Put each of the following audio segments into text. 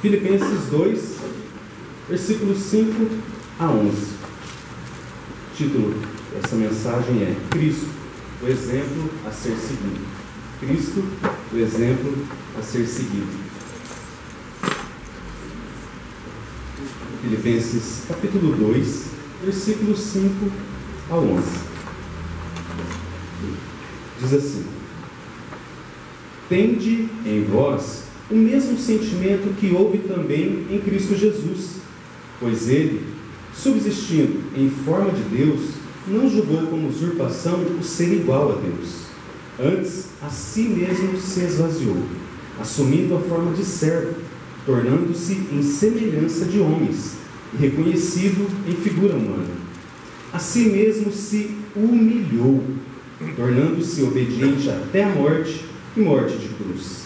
Filipenses 2, versículos 5 a 11. O título dessa mensagem é Cristo, o exemplo a ser seguido. Cristo, o exemplo a ser seguido. Filipenses capítulo 2, versículos 5 a 11. Diz assim: Tende em vós o mesmo sentimento que houve também em Cristo Jesus, pois ele, subsistindo em forma de Deus, não julgou como usurpação o ser igual a Deus. Antes, a si mesmo se esvaziou, assumindo a forma de servo, tornando-se em semelhança de homens, e reconhecido em figura humana. A si mesmo se humilhou, tornando-se obediente até a morte e morte de cruz.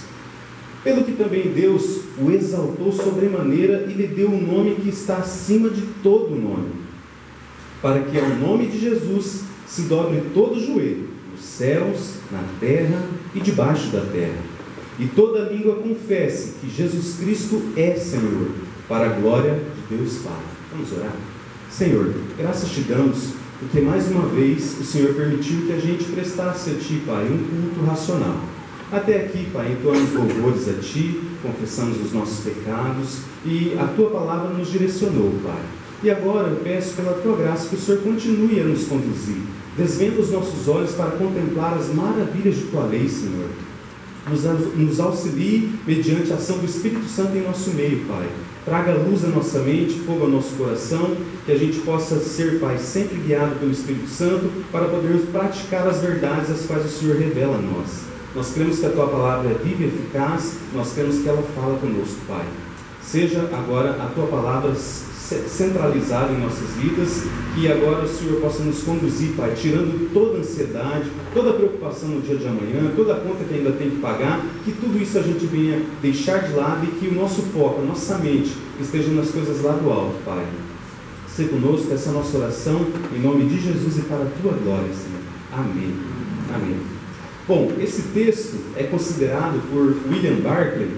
Pelo que também Deus o exaltou sobremaneira e lhe deu um nome que está acima de todo nome, para que ao nome de Jesus se dobre todo o joelho, nos céus, na terra e debaixo da terra, e toda língua confesse que Jesus Cristo é Senhor, para a glória de Deus Pai. Vamos orar? Senhor, graças te damos, porque mais uma vez o Senhor permitiu que a gente prestasse a Ti, Pai, um culto racional. Até aqui, Pai, entoamos louvores a Ti, confessamos os nossos pecados e a Tua palavra nos direcionou, Pai. E agora eu peço pela Tua graça que o Senhor continue a nos conduzir, desvenda os nossos olhos para contemplar as maravilhas de Tua lei, Senhor. Nos auxilie mediante a ação do Espírito Santo em nosso meio, Pai. Traga luz à nossa mente, fogo ao nosso coração, que a gente possa ser, Pai, sempre guiado pelo Espírito Santo para podermos praticar as verdades as quais o Senhor revela a nós. Nós cremos que a Tua palavra é viva e eficaz, nós cremos que ela fala conosco, Pai. Seja agora a Tua palavra centralizada em nossas vidas, que agora o Senhor possa nos conduzir, Pai, tirando toda a ansiedade, toda a preocupação no dia de amanhã, toda a conta que ainda tem que pagar, que tudo isso a gente venha deixar de lado e que o nosso foco, a nossa mente, esteja nas coisas lá do alto, Pai. Se conosco essa nossa oração, em nome de Jesus e para a Tua glória, Senhor. Amém. Amém. Bom, esse texto é considerado por William Barclay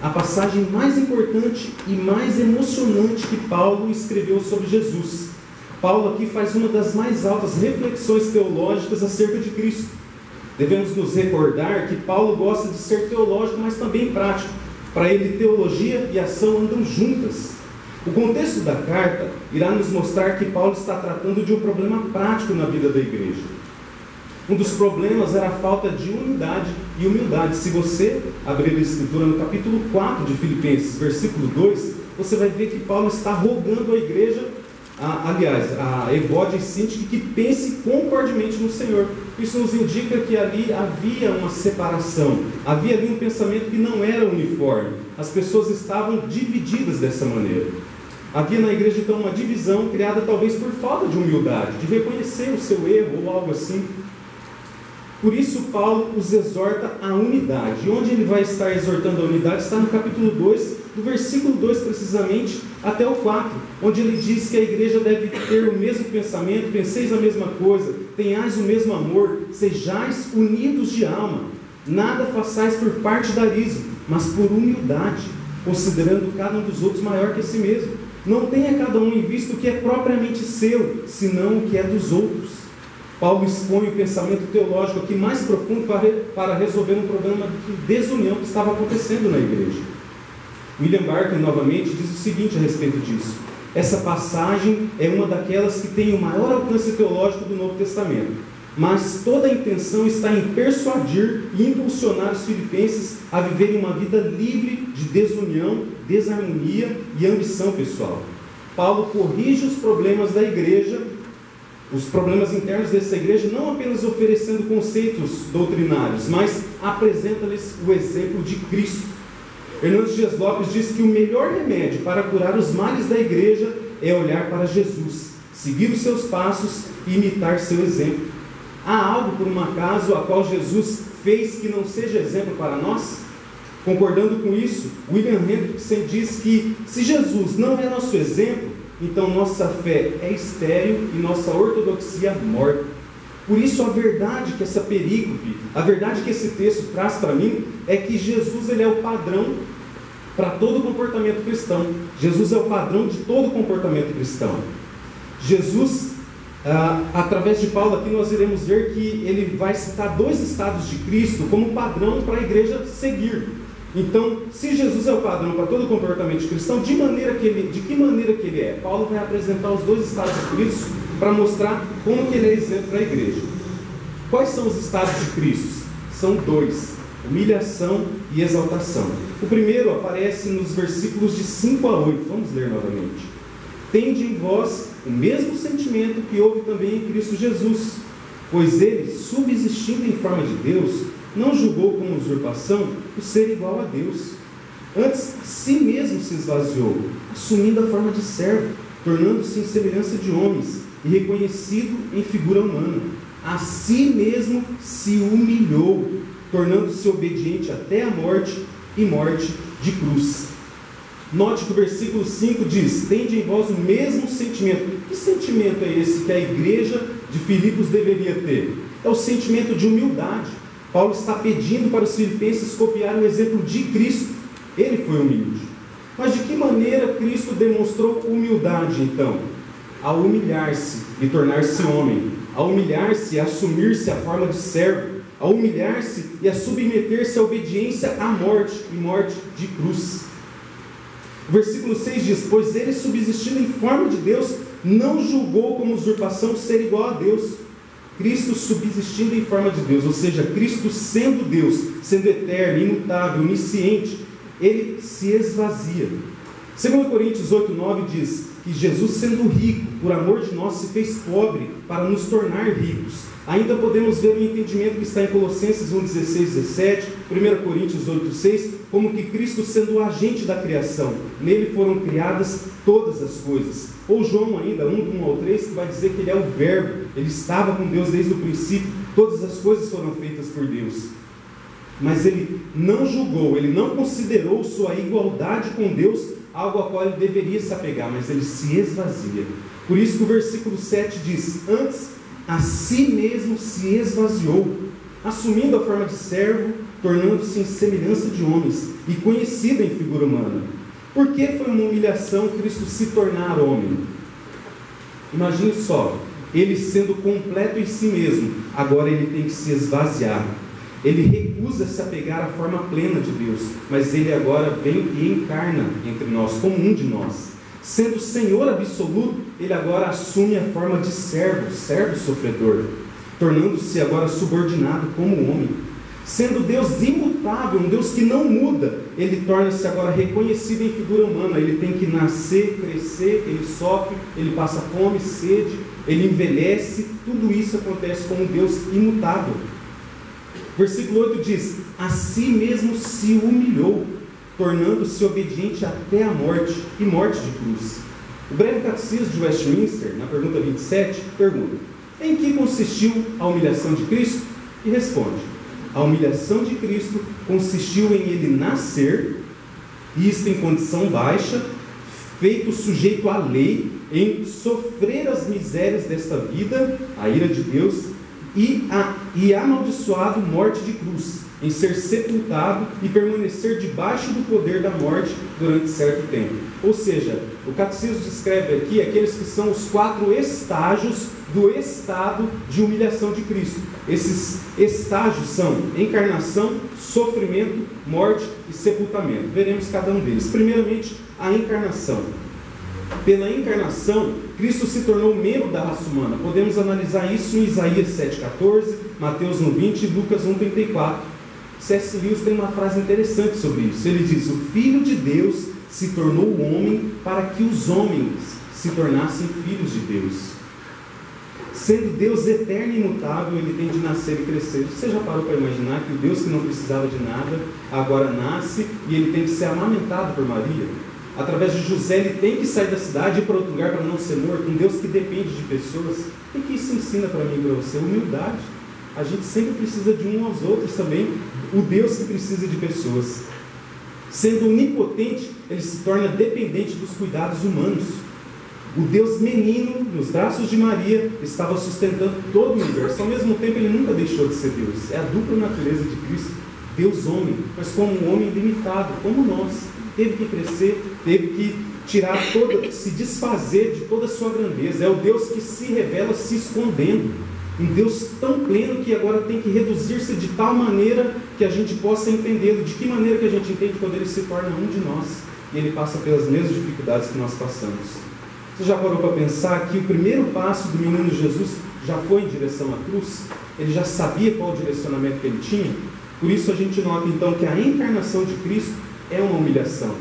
a passagem mais importante e mais emocionante que Paulo escreveu sobre Jesus. Paulo aqui faz uma das mais altas reflexões teológicas acerca de Cristo. Devemos nos recordar que Paulo gosta de ser teológico, mas também prático. Para ele, teologia e ação andam juntas. O contexto da carta irá nos mostrar que Paulo está tratando de um problema prático na vida da igreja. Um dos problemas era a falta de unidade e humildade. Se você abrir a Escritura no capítulo 4 de Filipenses, versículo 2, você vai ver que Paulo está rogando à igreja, a Evódia e Síntique, que pense concordemente no Senhor. Isso nos indica que ali havia uma separação, havia ali um pensamento que não era uniforme. As pessoas estavam divididas dessa maneira. Havia na igreja então uma divisão criada talvez por falta de humildade, de reconhecer o seu erro ou algo assim. Por isso Paulo os exorta à unidade. E onde ele vai estar exortando a unidade está no capítulo 2, do versículo 2 precisamente, até o 4, onde ele diz que a igreja deve ter o mesmo pensamento, penseis a mesma coisa, tenhais o mesmo amor, sejais unidos de alma, nada façais por partidarismo, mas por humildade, considerando cada um dos outros maior que a si mesmo. Não tenha cada um em vista o que é propriamente seu, senão o que é dos outros. Paulo expõe o pensamento teológico aqui mais profundo para resolver um problema de desunião que estava acontecendo na igreja. William Barclay, novamente, diz o seguinte a respeito disso: essa passagem é uma daquelas que tem o maior alcance teológico do Novo Testamento, mas toda a intenção está em persuadir e impulsionar os filipenses a viverem uma vida livre de desunião, desarmonia e ambição pessoal. Paulo corrige os problemas da igreja, os problemas internos dessa igreja, não apenas oferecendo conceitos doutrinários, mas apresenta-lhes o exemplo de Cristo. Hernandes Dias Lopes diz que o melhor remédio para curar os males da igreja é olhar para Jesus, seguir os seus passos e imitar seu exemplo. Há algo, por um acaso, a qual Jesus fez que não seja exemplo para nós? Concordando com isso, William Hendrickson diz que se Jesus não é nosso exemplo, então nossa fé é estéril e nossa ortodoxia morta. Por isso a verdade que essa perícope, a verdade que esse texto traz para mim, é que Jesus ele é o padrão para todo comportamento cristão. Jesus é o padrão de todo comportamento cristão. Jesus, através de Paulo aqui nós iremos ver que ele vai citar 2 estados de Cristo como padrão para a igreja seguir. Então, se Jesus é o padrão para todo comportamento cristão, de que maneira que ele é? Paulo vai apresentar os 2 estados de Cristo para mostrar como que ele é exemplo para a igreja. Quais são os estados de Cristo? São 2, humilhação e exaltação. O primeiro aparece nos versículos de 5 a 8, vamos ler novamente. Tende em vós o mesmo sentimento que houve também em Cristo Jesus, pois ele, subsistindo em forma de Deus, não julgou como usurpação o ser igual a Deus. Antes, si mesmo se esvaziou, assumindo a forma de servo, tornando-se em semelhança de homens, e reconhecido em figura humana. A si mesmo se humilhou, tornando-se obediente até a morte, e morte de cruz. Note que o versículo 5 diz: tende em vós o mesmo sentimento. Que sentimento é esse que a igreja de Filipos deveria ter? É o sentimento de humildade. Paulo está pedindo para os filipenses copiarem o exemplo de Cristo. Ele foi humilde. Mas de que maneira Cristo demonstrou humildade, então? Ao humilhar-se e tornar-se homem, ao humilhar-se e assumir-se a forma de servo, ao humilhar-se e a submeter-se à obediência à morte, e morte de cruz. O versículo 6 diz: pois ele, subsistindo em forma de Deus, não julgou como usurpação ser igual a Deus. Cristo subsistindo em forma de Deus, ou seja, Cristo sendo Deus, sendo eterno, imutável, onisciente, ele se esvazia. 2 Coríntios 8:9 diz que Jesus, sendo rico, por amor de nós, se fez pobre para nos tornar ricos. Ainda podemos ver o entendimento que está em Colossenses 1:16-17, 1 Coríntios 8:6, como que Cristo sendo o agente da criação, nele foram criadas todas as coisas. Ou João ainda, 1:1-3, que vai dizer que ele é o verbo, ele estava com Deus desde o princípio, todas as coisas foram feitas por Deus. Mas ele não julgou, ele não considerou sua igualdade com Deus algo a qual ele deveria se apegar, mas ele se esvazia. Por isso que o versículo 7 diz: antes a si mesmo se esvaziou, assumindo a forma de servo, tornando-se em semelhança de homens, e conhecido em figura humana. Por que foi uma humilhação Cristo se tornar homem? Imagine só, ele sendo completo em si mesmo, agora ele tem que se esvaziar. Ele recusa se apegar à forma plena de Deus, mas ele agora vem e encarna entre nós, como um de nós. Sendo Senhor absoluto, ele agora assume a forma de servo, servo sofredor, tornando-se agora subordinado como homem. Sendo Deus imutável, um Deus que não muda, ele torna-se agora reconhecido em figura humana. Ele tem que nascer, crescer, ele sofre, ele passa fome, sede, ele envelhece. Tudo isso acontece como um Deus imutável. Versículo 8 diz: a si mesmo se humilhou, tornando-se obediente até a morte, e morte de cruz. O breve catecismo de Westminster, na pergunta 27, pergunta: em que consistiu a humilhação de Cristo? E responde: a humilhação de Cristo consistiu em ele nascer, isto em condição baixa, feito sujeito à lei, em sofrer as misérias desta vida, a ira de Deus, e amaldiçoado morte de cruz, em ser sepultado e permanecer debaixo do poder da morte durante certo tempo. Ou seja, o catecismo descreve aqui aqueles que são os 4 estágios do estado de humilhação de Cristo. Esses estágios são encarnação, sofrimento, morte e sepultamento. Veremos cada um deles. Primeiramente, a encarnação. Pela encarnação, Cristo se tornou membro da raça humana. Podemos analisar isso em Isaías 7,14, Mateus 1,20 e Lucas 1,34. C.S. Lewis tem uma frase interessante sobre isso. Ele diz: o Filho de Deus se tornou homem para que os homens se tornassem filhos de Deus. Sendo Deus eterno e imutável, ele tem de nascer e crescer. Você já parou para imaginar que o Deus que não precisava de nada, agora nasce e ele tem que ser amamentado por Maria? Através de José, ele tem que sair da cidade e ir para outro lugar para não ser morto. Um Deus que depende de pessoas. O que isso ensina para mim e para você? Humildade. A gente sempre precisa de um aos outros também. O Deus que precisa de pessoas. Sendo onipotente, ele se torna dependente dos cuidados humanos. O Deus menino, nos braços de Maria, estava sustentando todo o universo. Ao mesmo tempo, ele nunca deixou de ser Deus. É a dupla natureza de Cristo. Deus homem, mas como um homem limitado, como nós. teve que crescer, teve que se desfazer de toda a sua grandeza. É o Deus que se revela se escondendo. Um Deus tão pleno que agora tem que reduzir-se de tal maneira que a gente possa entendê-lo. De que maneira que a gente entende? Quando Ele se torna um de nós e Ele passa pelas mesmas dificuldades que nós passamos. Você já parou para pensar que o primeiro passo do menino Jesus já foi em direção à cruz? Ele já sabia qual o direcionamento que ele tinha? Por isso a gente nota então que a encarnação de Cristo é uma humilhação.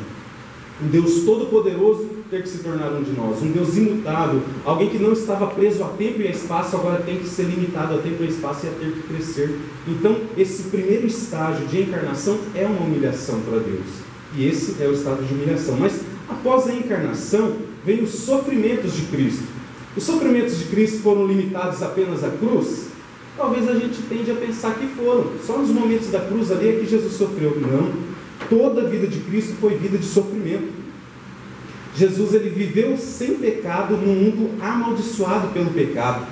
Um Deus todo-poderoso ter que se tornar um de nós, um Deus imutável, alguém que não estava preso a tempo e a espaço, agora tem que ser limitado a tempo e a espaço e a ter que crescer. Então, esse primeiro estágio de encarnação é uma humilhação para Deus. E esse é o estado de humilhação. Mas, após a encarnação, vem os sofrimentos de Cristo. Os sofrimentos de Cristo foram limitados apenas à cruz? Talvez a gente tende a pensar que foram. Só nos momentos da cruz ali é que Jesus sofreu. Não. Toda a vida de Cristo foi vida de sofrimento. Jesus, ele viveu sem pecado num mundo amaldiçoado pelo pecado.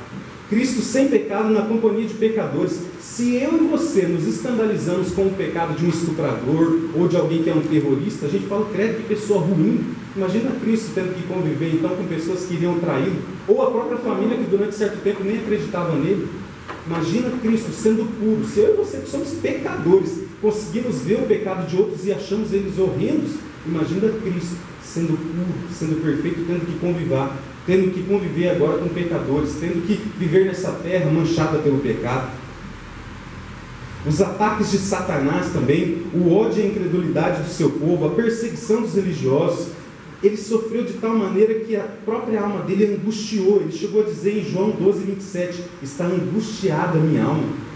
Cristo sem pecado na companhia de pecadores. Se eu e você nos escandalizamos com o pecado de um estuprador ou de alguém que é um terrorista, a gente fala, credo, que pessoa ruim. Imagina Cristo tendo que conviver então com pessoas que iriam traí-lo, ou a própria família que durante certo tempo nem acreditava nele. Imagina Cristo sendo puro. Se eu e você que somos pecadores, conseguimos ver o pecado de outros e achamos eles horrendos, imagina Cristo sendo puro, sendo perfeito, tendo que conviver agora com pecadores, tendo que viver nessa terra manchada pelo pecado. Os ataques de Satanás também, o ódio e a incredulidade do seu povo, a perseguição dos religiosos, ele sofreu de tal maneira que a própria alma dele angustiou. Ele chegou a dizer em João 12:27, está angustiada a minha alma.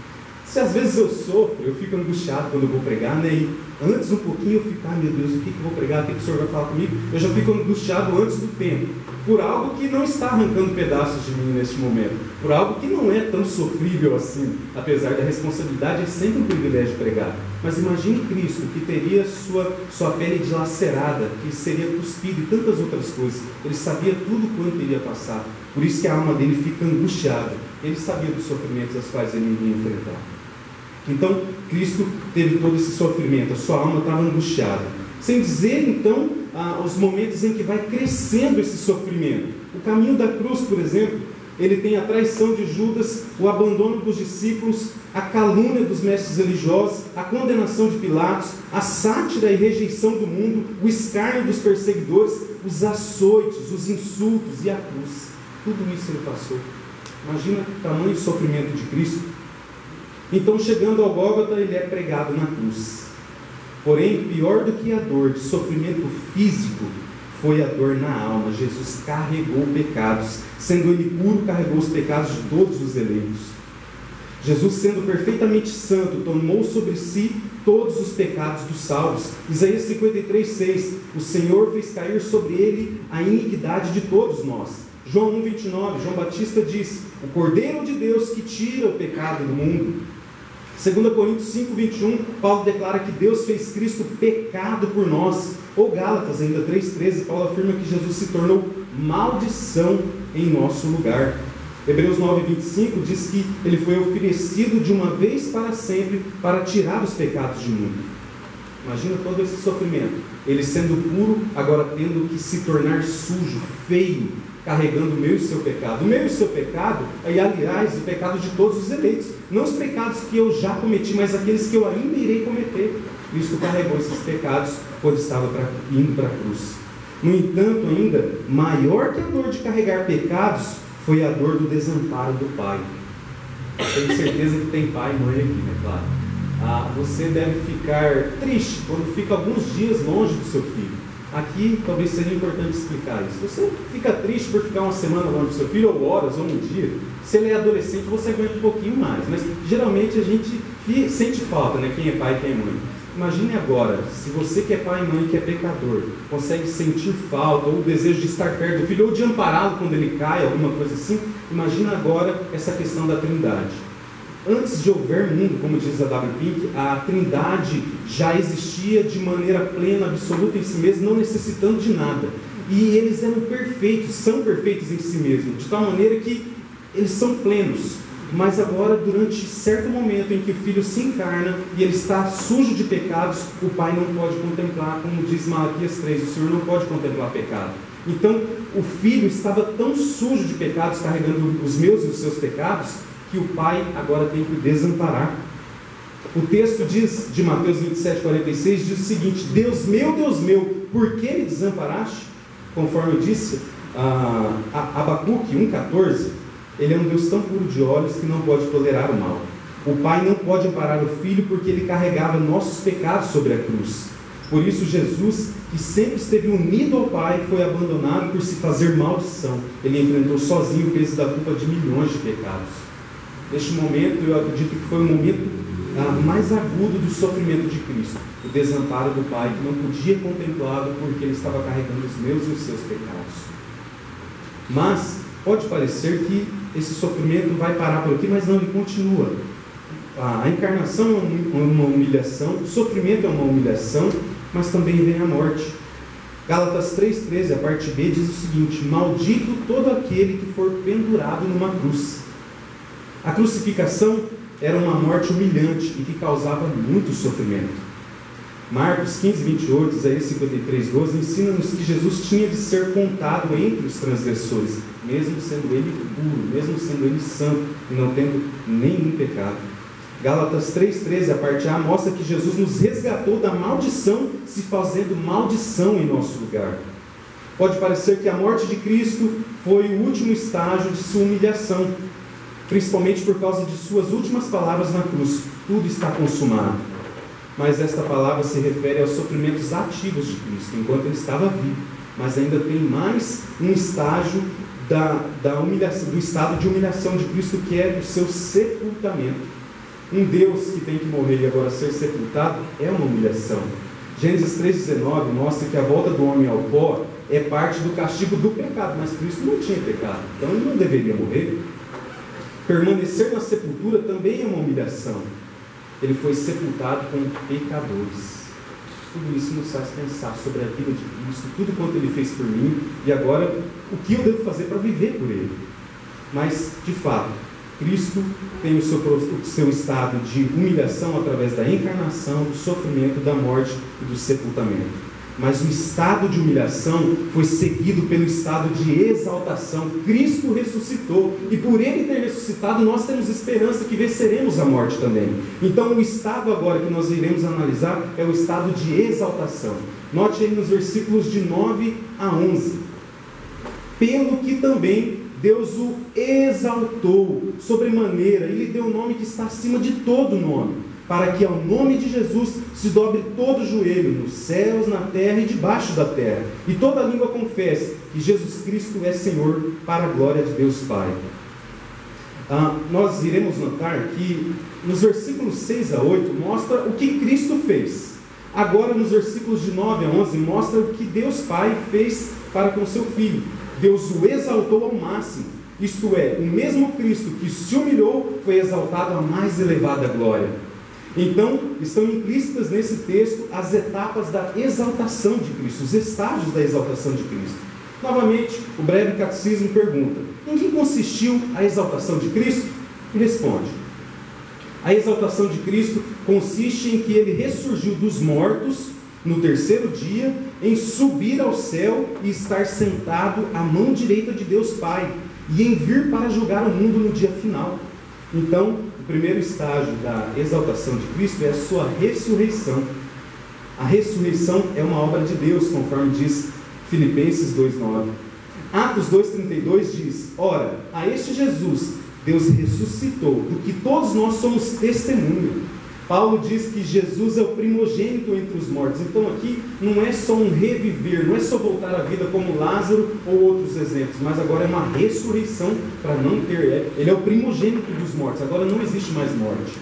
Se às vezes eu sofro, eu fico angustiado quando eu vou pregar, né? E antes um pouquinho eu fico, meu Deus, o que eu vou pregar? O que o Senhor vai falar comigo? Eu já fico angustiado antes do tempo, por algo que não está arrancando pedaços de mim neste momento, por algo que não é tão sofrível assim, apesar da responsabilidade, é sempre um privilégio pregar. Mas imagine Cristo, que teria sua pele dilacerada, que seria cuspido e tantas outras coisas. Ele sabia tudo quanto iria passar, por isso que a alma dele fica angustiada. Ele sabia dos sofrimentos aos quais ele iria enfrentar. Então, Cristo teve todo esse sofrimento, a sua alma estava angustiada. Sem dizer, então, os momentos em que vai crescendo esse sofrimento. O caminho da cruz, por exemplo, ele tem a traição de Judas, o abandono dos discípulos, a calúnia dos mestres religiosos, a condenação de Pilatos, a sátira e rejeição do mundo, o escárnio dos perseguidores, os açoites, os insultos e a cruz. Tudo isso ele passou. Imagina o tamanho do sofrimento de Cristo. Então, chegando ao Gólgota, ele é pregado na cruz. Porém, pior do que a dor de sofrimento físico, foi a dor na alma. Jesus carregou pecados. Sendo ele puro, carregou os pecados de todos os eleitos. Jesus, sendo perfeitamente santo, tomou sobre si todos os pecados dos salvos. Isaías 53:6, o Senhor fez cair sobre ele a iniquidade de todos nós. João 1:29, João Batista diz, o Cordeiro de Deus que tira o pecado do mundo. 2 Coríntios 5:21, Paulo declara que Deus fez Cristo pecado por nós. Ou Gálatas ainda 3:13, Paulo afirma que Jesus se tornou maldição em nosso lugar. Hebreus 9:25 diz que ele foi oferecido de uma vez para sempre para tirar os pecados do mundo. Imagina todo esse sofrimento. Ele sendo puro, agora tendo que se tornar sujo, feio, carregando o meu e o seu pecado. O meu e o seu pecado, e aliás, o pecado de todos os eleitos. Não os pecados que eu já cometi, mas aqueles que eu ainda irei cometer. Cristo carregou esses pecados quando estava indo para a cruz. No entanto, ainda, maior que a dor de carregar pecados, foi a dor do desamparo do pai. Tenho certeza que tem pai e mãe aqui, né? Claro. Você deve ficar triste quando fica alguns dias longe do seu filho. Aqui talvez seria importante explicar isso. Você fica triste por ficar uma semana longe do seu filho, ou horas, ou um dia. Se ele é adolescente, você aguenta um pouquinho mais. Mas geralmente a gente sente falta, né? Quem é pai e quem é mãe. Imagine agora, se você que é pai e mãe, que é pecador, consegue sentir falta, ou o desejo de estar perto do filho, ou de ampará-lo quando ele cai, alguma coisa assim. Imagina agora essa questão da Trindade. Antes de houver mundo, como diz a W. Pink, a Trindade já existia de maneira plena, absoluta em si mesma, não necessitando de nada. E eles eram perfeitos, são perfeitos em si mesmos, de tal maneira que eles são plenos. mas agora, durante certo momento em que o Filho se encarna e ele está sujo de pecados, o Pai não pode contemplar, como diz Malaquias 3, o Senhor não pode contemplar pecado. Então, o Filho estava tão sujo de pecados, carregando os meus e os seus pecados, que o Pai agora tem que o desamparar. O texto diz, de Mateus 27:46, diz o seguinte: Deus meu, por que me desamparaste? Conforme eu disse, Abacuque 1,14, ele é um Deus tão puro de olhos que não pode tolerar o mal. O Pai não pode amparar o Filho porque ele carregava nossos pecados sobre a cruz. Por isso Jesus, que sempre esteve unido ao Pai, foi abandonado por se fazer maldição. Ele enfrentou sozinho o peso da culpa de milhões de pecados. Neste momento, eu acredito que foi o momento mais agudo do sofrimento de Cristo, o desamparo do Pai, que não podia contemplá-lo porque ele estava carregando os meus e os seus pecados. Mas pode parecer que esse sofrimento vai parar por aqui, mas não, ele continua. A encarnação é uma humilhação, o sofrimento é uma humilhação, mas também vem a morte. Gálatas 3,13, a parte B, diz o seguinte: maldito todo aquele que for pendurado numa cruz. A crucificação era uma morte humilhante e que causava muito sofrimento. Marcos 15:28, Isaías 53:12 ensina-nos que Jesus tinha de ser contado entre os transgressores, mesmo sendo ele puro, mesmo sendo ele santo e não tendo nenhum pecado. Gálatas 3,13, a parte A, mostra que Jesus nos resgatou da maldição, se fazendo maldição em nosso lugar. Pode parecer que a morte de Cristo foi o último estágio de sua humilhação, principalmente por causa de suas últimas palavras na cruz: tudo está consumado. Mas esta palavra se refere aos sofrimentos ativos de Cristo, enquanto ele estava vivo. Mas ainda tem mais um estágio da humilhação, do estado de humilhação de Cristo, que é o seu sepultamento. Um Deus que tem que morrer e agora ser sepultado é uma humilhação. Gênesis 3,19 mostra que a volta do homem ao pó é parte do castigo do pecado, mas Cristo não tinha pecado, então ele não deveria morrer. Permanecer na sepultura também é uma humilhação. Ele foi sepultado com pecadores. Tudo isso nos faz pensar sobre a vida de Cristo, tudo quanto ele fez por mim, e agora o que eu devo fazer para viver por ele. Mas, de fato, Cristo tem o seu estado de humilhação através da encarnação, do sofrimento, da morte e do sepultamento. Mas o estado de humilhação foi seguido pelo estado de exaltação. Cristo ressuscitou, e por ele ter ressuscitado, nós temos esperança que venceremos a morte também. Então o estado agora que nós iremos analisar é o estado de exaltação. Note aí nos versículos de 9 a 11. Pelo que também Deus o exaltou sobremaneira, e lhe deu o nome que está acima de todo nome, para que ao nome de Jesus se dobre todo o joelho, nos céus, na terra e debaixo da terra, e toda língua confesse que Jesus Cristo é Senhor, para a glória de Deus Pai. Nós iremos notar que nos versículos 6 a 8 mostra o que Cristo fez. Agora nos versículos de 9 a 11 mostra o que Deus Pai fez para com seu Filho. Deus o exaltou ao máximo, isto é, o mesmo Cristo que se humilhou foi exaltado à mais elevada glória. Então, estão implícitas nesse texto as etapas da exaltação de Cristo, os estágios da exaltação de Cristo. Novamente, o breve catecismo pergunta: em que consistiu a exaltação de Cristo? E responde: a exaltação de Cristo consiste em que ele ressurgiu dos mortos no terceiro dia, em subir ao céu e estar sentado à mão direita de Deus Pai, e em vir para julgar o mundo no dia final. Então, o primeiro estágio da exaltação de Cristo é a sua ressurreição. A ressurreição é uma obra de Deus, conforme diz Filipenses 2,9. Atos 2,32 diz: ora, a este Jesus Deus ressuscitou, do que todos nós somos testemunha. Paulo diz que Jesus é o primogênito entre os mortos. Então aqui não é só um reviver, não é só voltar à vida como Lázaro ou outros exemplos, mas agora é uma ressurreição para não ter. Ele é o primogênito dos mortos, agora não existe mais morte.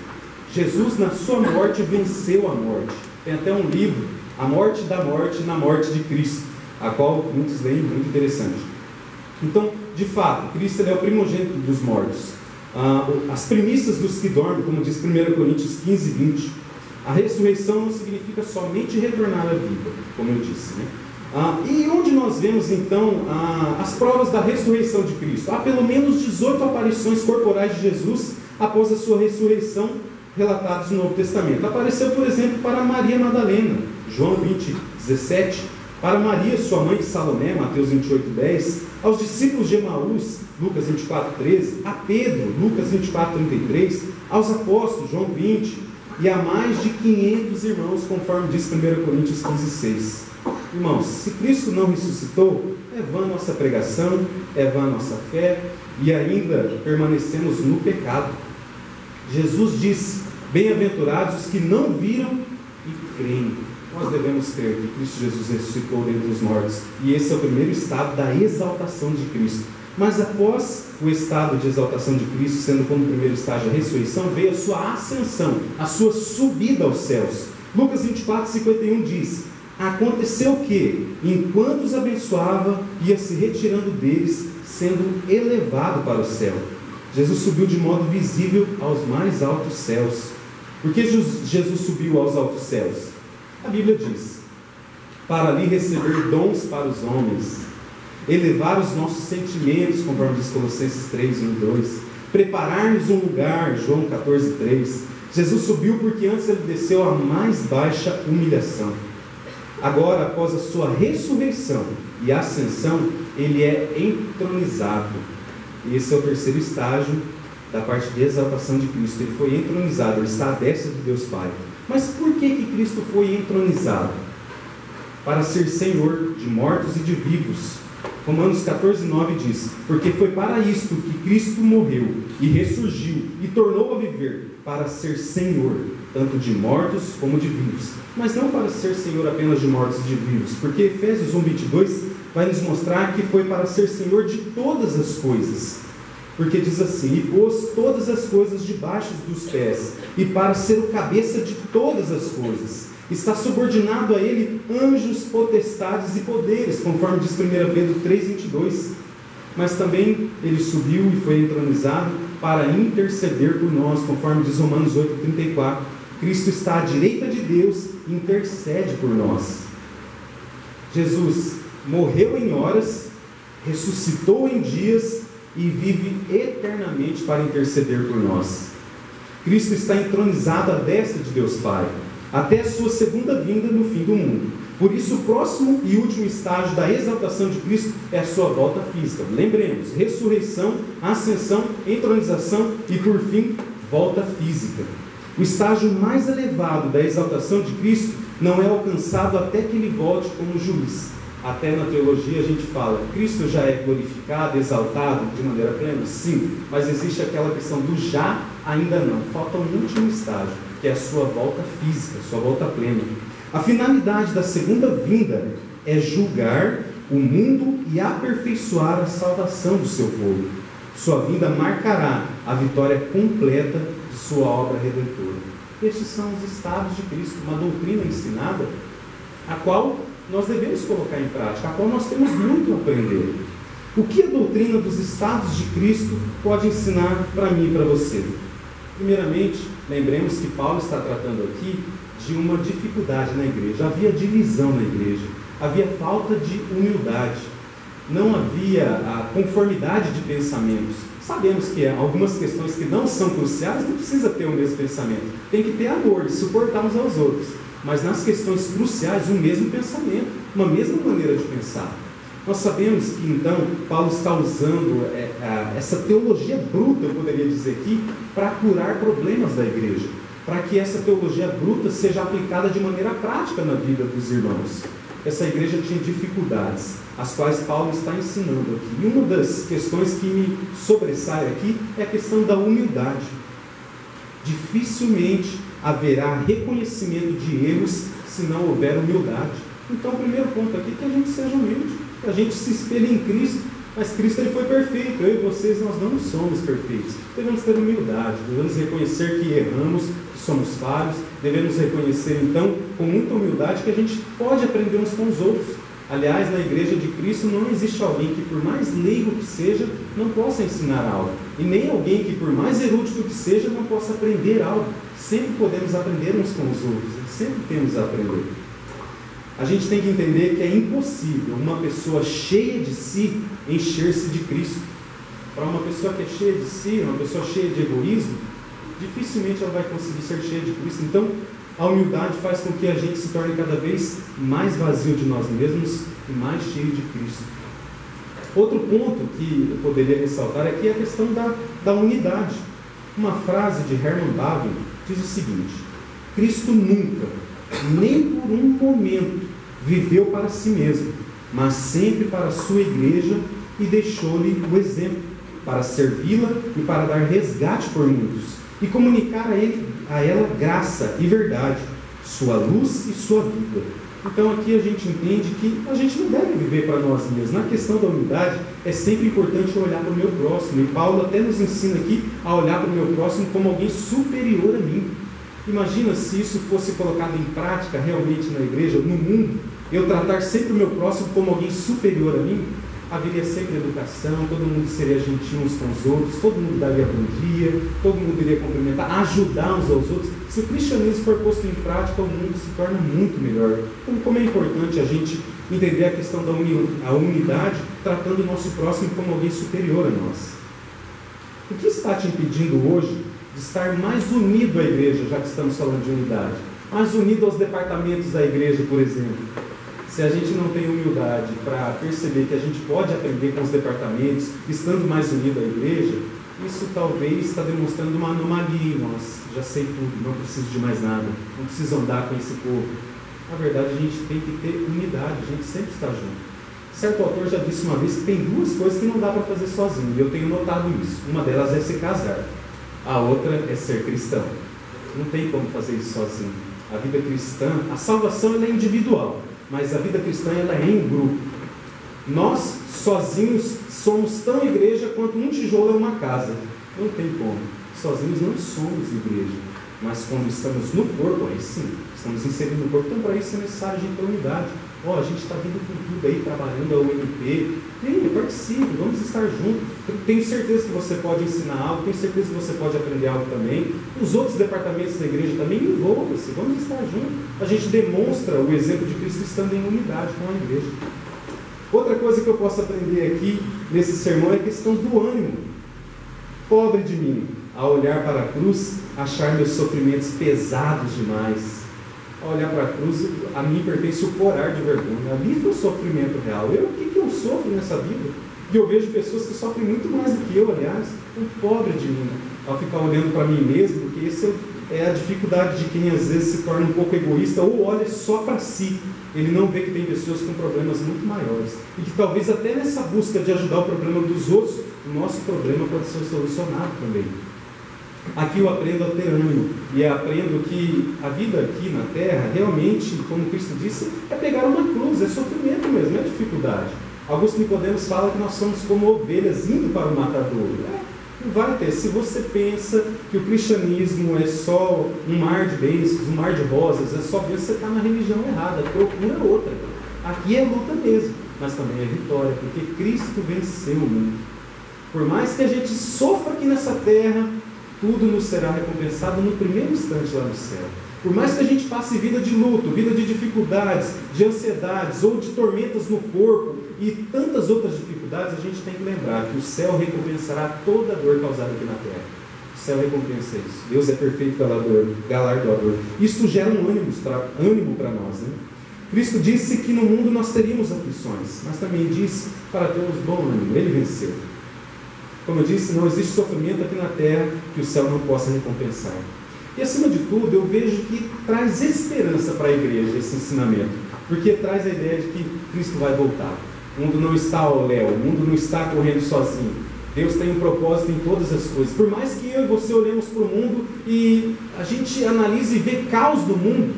Jesus na sua morte venceu a morte. Tem até um livro, A Morte da Morte na Morte de Cristo, a qual muitos leem, muito interessante. Então, de fato, Cristo ele é o primogênito dos mortos. As primícias dos que dormem, como diz 1 Coríntios 15:20. A ressurreição não significa somente retornar à vida, como eu disse, né? E onde nós vemos então as provas da ressurreição de Cristo? Há pelo menos 18 aparições corporais de Jesus após a sua ressurreição, relatados no Novo Testamento. Apareceu, por exemplo, para Maria Madalena, João 20:17, para Maria, sua mãe de Salomé, Mateus 28:10, aos discípulos de Emaús, Lucas 24:13, a Pedro, Lucas 24:33, aos apóstolos, João 20, e a mais de 500 irmãos, conforme diz 1 Coríntios 15:6. Irmãos, se Cristo não ressuscitou, é vã a nossa pregação, é vã a nossa fé, e ainda permanecemos no pecado. Jesus disse: bem-aventurados os que não viram e creem. Nós devemos crer que Cristo Jesus ressuscitou dentre os mortos, e esse é o primeiro estado da exaltação de Cristo. Mas após o estado de exaltação de Cristo, sendo como primeiro estágio a ressurreição, veio a sua ascensão, a sua subida aos céus. Lucas 24:51 diz: aconteceu que, enquanto os abençoava, ia se retirando deles, sendo elevado para o céu. Jesus subiu de modo visível aos mais altos céus. Por que Jesus subiu aos altos céus? A Bíblia diz: para ali receber dons para os homens, elevar os nossos sentimentos, conforme diz Colossenses 3:1 e 2, preparar-nos um lugar, João 14:3. Jesus subiu porque antes ele desceu à mais baixa humilhação. Agora, após a sua ressurreição e ascensão, ele é entronizado. Esse é o terceiro estágio da parte de exaltação de Cristo. Ele foi entronizado, ele está à destra de Deus Pai. Mas por que Cristo foi entronizado? Para ser Senhor de mortos e de vivos. Romanos 14:9 diz: porque foi para isto que Cristo morreu e ressurgiu e tornou a viver, para ser Senhor, tanto de mortos como de vivos. Mas não para ser Senhor apenas de mortos e de vivos, porque Efésios 1:22 vai nos mostrar que foi para ser Senhor de todas as coisas. Porque diz assim: e pôs todas as coisas debaixo dos pés, e para ser o cabeça de todas as coisas. Está subordinado a ele anjos, potestades e poderes, conforme diz 1 Pedro 3:22. Mas também ele subiu e foi entronizado para interceder por nós, conforme diz Romanos 8:34. Cristo está à direita de Deus e intercede por nós. Jesus morreu em horas, ressuscitou em dias e vive eternamente para interceder por nós. Cristo está entronizado à destra de Deus Pai, até a sua segunda vinda no fim do mundo. Por isso, o próximo e último estágio da exaltação de Cristo é a sua volta física. Lembremos: ressurreição, ascensão, entronização e, por fim, volta física. O estágio mais elevado da exaltação de Cristo não é alcançado até que ele volte como juiz. Até na teologia a gente fala: Cristo já é glorificado, exaltado de maneira plena? Sim, mas existe aquela questão do já, ainda não. Falta um último estágio, que é a sua volta física, sua volta plena. A finalidade da segunda vinda é julgar o mundo e aperfeiçoar a salvação do seu povo. Sua vinda marcará a vitória completa de sua obra redentora. Estes são os estados de Cristo, uma doutrina ensinada, a qual nós devemos colocar em prática, a qual nós temos muito a aprender. O que a doutrina dos estados de Cristo pode ensinar para mim e para você? Primeiramente, lembremos que Paulo está tratando aqui de uma dificuldade na igreja. Havia divisão na igreja, havia falta de humildade, não havia a conformidade de pensamentos. Sabemos que algumas questões que não são cruciais não precisa ter o mesmo pensamento, tem que ter amor, de suportar uns aos outros. Mas nas questões cruciais, o mesmo pensamento, uma mesma maneira de pensar. Nós sabemos que então Paulo está usando essa teologia bruta, eu poderia dizer aqui, para curar problemas da igreja, para que essa teologia bruta seja aplicada de maneira prática na vida dos irmãos. Essa igreja tinha dificuldades, as quais Paulo está ensinando aqui. E uma das questões que me sobressai aqui é a questão da humildade. Dificilmente haverá reconhecimento de erros se não houver humildade. Então, o primeiro ponto aqui é que a gente seja humilde, que a gente se espelhe em Cristo. Mas Cristo ele foi perfeito, eu e vocês nós não somos perfeitos. Devemos ter humildade, devemos reconhecer que erramos, que somos falhos, devemos reconhecer então com muita humildade que a gente pode aprender uns com os outros. Aliás, na igreja de Cristo não existe alguém que, por mais leigo que seja, não possa ensinar algo, e nem alguém que, por mais erudito que seja, não possa aprender algo. Sempre podemos aprender uns com os outros, sempre temos a aprender. A gente tem que entender que é impossível uma pessoa cheia de si encher-se de Cristo. Para uma pessoa que é cheia de si, uma pessoa cheia de egoísmo, dificilmente ela vai conseguir ser cheia de Cristo. Então, a humildade faz com que a gente se torne cada vez mais vazio de nós mesmos e mais cheio de Cristo. Outro ponto que eu poderia ressaltar aqui é a questão da unidade. Uma frase de Herman Bavinck diz o seguinte: Cristo nunca, nem por um momento, viveu para si mesmo, mas sempre para a sua igreja, e deixou-lhe o exemplo, para servi-la e para dar resgate por muitos, e comunicar a ela graça e verdade, sua luz e sua vida. Então aqui a gente entende que a gente não deve viver para nós mesmos. Na questão da unidade, é sempre importante olhar para o meu próximo, e Paulo até nos ensina aqui a olhar para o meu próximo como alguém superior a mim. Imagina se isso fosse colocado em prática realmente na igreja, no mundo, eu tratar sempre o meu próximo como alguém superior a mim. Haveria sempre educação, todo mundo seria gentil uns com os outros, todo mundo daria bom dia, todo mundo iria cumprimentar, ajudar uns aos outros. Se o cristianismo for posto em prática, o mundo se torna muito melhor. Então, como é importante a gente entender a questão da unidade, tratando o nosso próximo como alguém superior a nós. O que está te impedindo hoje de estar mais unido à igreja, já que estamos falando de unidade? Mais unido aos departamentos da igreja, por exemplo? Se a gente não tem humildade para perceber que a gente pode aprender com os departamentos, estando mais unido à igreja, isso talvez está demonstrando uma anomalia em nós. Já sei tudo, não preciso de mais nada, não preciso andar com esse povo. Na verdade, a gente tem que ter unidade, a gente sempre está junto. Certo autor já disse uma vez que tem duas coisas que não dá para fazer sozinho, e eu tenho notado isso. Uma delas é se casar, a outra é ser cristão. Não tem como fazer isso sozinho. A vida cristã, a salvação ela é individual, mas a vida cristã ela é em grupo. Nós, sozinhos, somos tão igreja quanto um tijolo é uma casa. Não tem como. Sozinhos não somos igreja. Mas quando estamos no corpo, aí sim, estamos inseridos no corpo. Então, para isso é necessário a gente ter unidade. A gente está vindo com tudo aí, trabalhando a UMP. Venha, participe, vamos estar juntos. Tenho certeza que você pode ensinar algo, tenho certeza que você pode aprender algo também. Os outros departamentos da igreja também, envolvam-se, vamos estar juntos. A gente demonstra o exemplo de Cristo estando em unidade com a igreja. Outra coisa que eu posso aprender aqui nesse sermão é a questão do ânimo. Pobre de mim, ao olhar para a cruz, achar meus sofrimentos pesados demais. Ao olhar para a cruz, a mim pertence o corar de vergonha. Ali foi o sofrimento real. O que eu sofro nessa vida? E eu vejo pessoas que sofrem muito mais do que eu, aliás. Pobre de mim, ao ficar olhando para mim mesmo, porque essa é a dificuldade de quem às vezes se torna um pouco egoísta ou olha só para si. Ele não vê que tem pessoas com problemas muito maiores. E que talvez até nessa busca de ajudar o problema dos outros, o nosso problema pode ser solucionado também. Aqui eu aprendo a ter ânimo. E aprendo que a vida aqui na Terra, realmente, como Cristo disse, é pegar uma cruz, é sofrimento mesmo, é dificuldade. Augusto Nicodemos fala que nós somos como ovelhas indo para o matadouro. Não vai ter. Se você pensa que o cristianismo é só um mar de bênçãos, um mar de rosas, é só bênção, você está na religião errada, procura outra. Aqui é luta mesmo, mas também é vitória, porque Cristo venceu o mundo. Por mais que a gente sofra aqui nessa terra, tudo nos será recompensado no primeiro instante lá no céu. Por mais que a gente passe vida de luto, vida de dificuldades, de ansiedades ou de tormentas no corpo e tantas outras dificuldades, a gente tem que lembrar que o céu recompensará toda a dor causada aqui na terra. O céu recompensa isso. Deus é perfeito galardoador. Isso gera um ânimo para nós, né? Cristo disse que no mundo nós teríamos aflições, mas também disse para termos bom ânimo. Ele venceu. Como eu disse, não existe sofrimento aqui na terra que o céu não possa recompensar. E acima de tudo, eu vejo que traz esperança para a igreja esse ensinamento, porque traz a ideia de que Cristo vai voltar. O mundo não está ao léu, o mundo não está correndo sozinho. Deus tem um propósito em todas as coisas. Por mais que eu e você olhemos para o mundo e a gente analise e vê caos do mundo,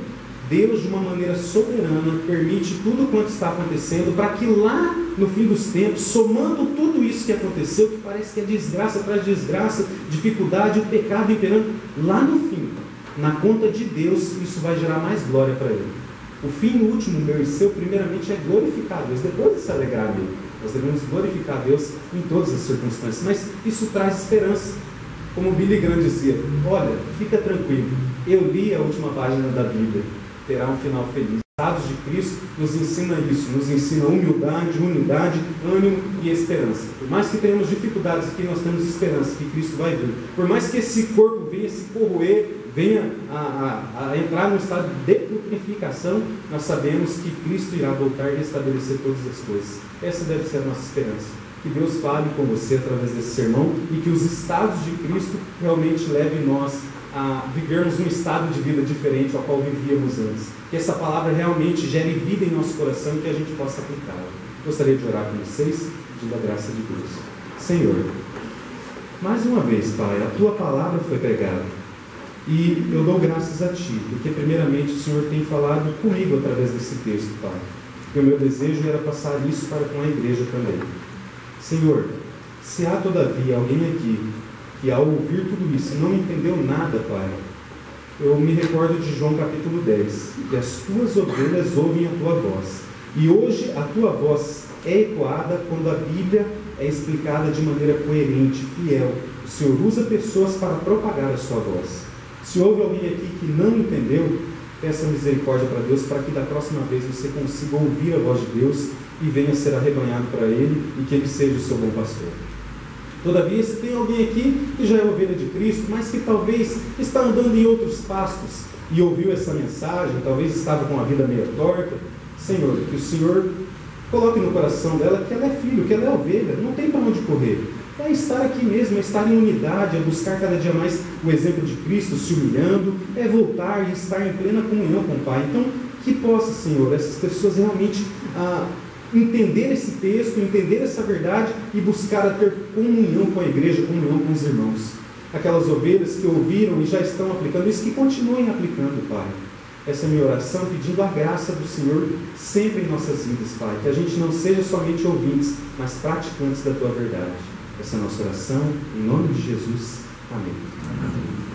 Deus, de uma maneira soberana, permite tudo quanto está acontecendo para que lá no fim dos tempos, somando tudo isso que aconteceu, que parece que é desgraça atrás de desgraça, dificuldade, o pecado imperando, lá no fim, na conta de Deus, isso vai gerar mais glória para Ele. O fim último meu e seu, primeiramente, é glorificar Deus, depois de se alegrar nele. Nós devemos glorificar Deus em todas as circunstâncias, mas isso traz esperança. Como Billy Graham dizia, olha, fica tranquilo, eu li a última página da Bíblia, terá um final feliz. estados de Cristo nos ensina isso, nos ensina humildade, unidade, ânimo e esperança. Por mais que tenhamos dificuldades aqui, nós temos esperança que Cristo vai vir. Por mais que esse corpo venha se corroer, venha a entrar no estado de putrefação, nós sabemos que Cristo irá voltar e restabelecer todas as coisas. Essa deve ser a nossa esperança. Que Deus fale com você através desse sermão e que os estados de Cristo realmente levem nós a vivermos um estado de vida diferente ao qual vivíamos antes. Que essa palavra realmente gere vida em nosso coração e que a gente possa aplicá-la. Gostaria de orar com vocês, pedindo a graça de Deus. Senhor, mais uma vez, Pai, a Tua palavra foi pregada. E eu dou graças a Ti, porque primeiramente o Senhor tem falado comigo através desse texto, Pai. E o meu desejo era passar isso para com a igreja também. Senhor, se há todavia alguém aqui que ao ouvir tudo isso não entendeu nada, Pai, eu me recordo de João capítulo 10, que as Tuas ovelhas ouvem a Tua voz. E hoje a Tua voz é ecoada quando a Bíblia é explicada de maneira coerente, fiel. O Senhor usa pessoas para propagar a Sua voz. Se houve alguém aqui que não entendeu, peça misericórdia para Deus, para que da próxima vez você consiga ouvir a voz de Deus e venha ser arrebanhado para Ele e que Ele seja o seu bom pastor. Todavia, se tem alguém aqui que já é ovelha de Cristo, mas que talvez está andando em outros pastos e ouviu essa mensagem, talvez estava com a vida meio torta, Senhor, que o Senhor coloque no coração dela que ela é filho, que ela é ovelha, não tem para onde correr. É estar aqui mesmo, é estar em unidade, é buscar cada dia mais o exemplo de Cristo, se humilhando, é voltar e estar em plena comunhão com o Pai. Então, que possa, Senhor, essas pessoas realmente entender esse texto, entender essa verdade e buscar a ter comunhão com a igreja, comunhão com os irmãos. Aquelas ovelhas que ouviram e já estão aplicando isso, que continuem aplicando, Pai. Essa é a minha oração, pedindo a graça do Senhor sempre em nossas vidas, Pai. Que a gente não seja somente ouvintes, mas praticantes da Tua verdade. Essa é a nossa oração, em nome de Jesus. Amém.